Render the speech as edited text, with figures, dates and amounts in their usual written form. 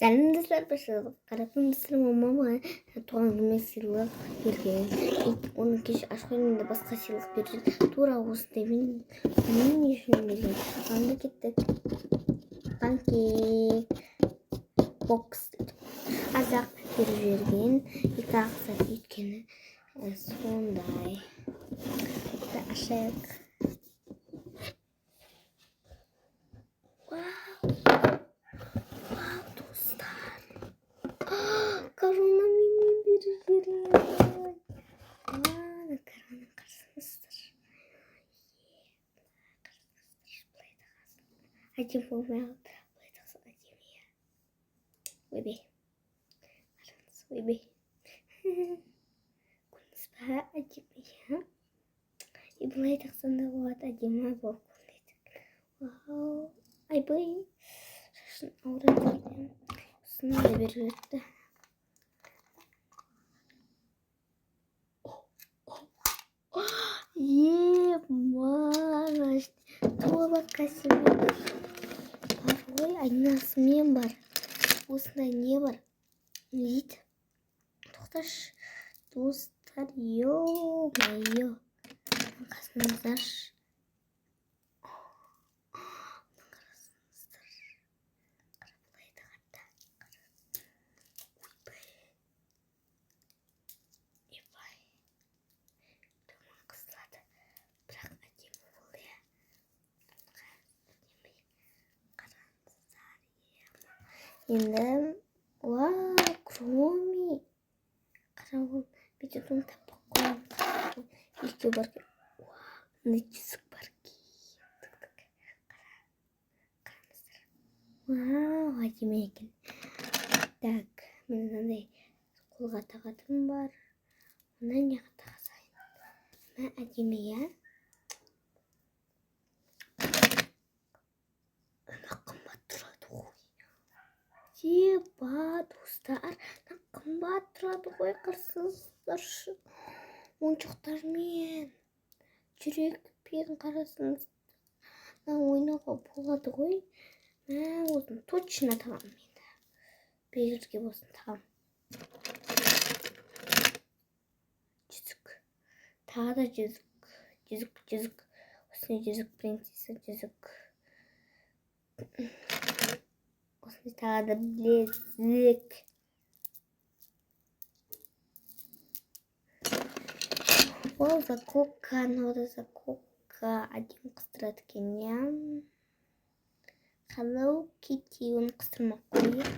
Сәлемдесілер бішілік. Қарапым десілім мама туған күніме сыйлық берген. Оның кеш ашқойнымда басқа сыйлық берген. Тура осындай мен үшін берген. Анда кеттік. Панкейк бокс азақ беріп жерген. Екі ақсат өйткені сондай. Ашайық. Корона мені беріп жерген. Корона қарсыңыздар. Әдем болмай қалды. Бұлай тақсан әдем ея. Ойбей. Қараңыз, ойбей. Көріңіз ба әдем ея. Бұлай тақсан да болады әдемі болып көрінеді. Вау. Айбай. Шашын ауырады екен. Осыны да беріп жүрді. Мараш, тула красивый. Порой айнасымен бар. Осындай не бар? Дейді. Тоқташ, достар, ё-майё. Қасыңыздаршы. Енді, вау, кроми. Қарауым, бететім таппақ қойым. Екеу бар кен. Вау, нүтісік бар кен. Қараңыздар. Вау, әдемі екен. Так, мен андай қолға тағатым бар. Онан неға тағасайын. Мә әдемі, я? Қымбат тұрады ғой. Еба, достар, қымбат тұрады ғой, қарсыңыздаршы. Ойыншықтармен, жүрекпен қарасыңыз. Ойнауға болады ғой. Мә, осын точно тағам енді. Берерге болсын тағам. Жүзік. Тағы да жүзік. Жүзік. Осыны жүзік, принцесса жүзік. Осыны тағы да білезік. Ол заколка, нода заколка. Әдем қыстырады екен, я. Hello Kitty, оны қыстырмақ қойып.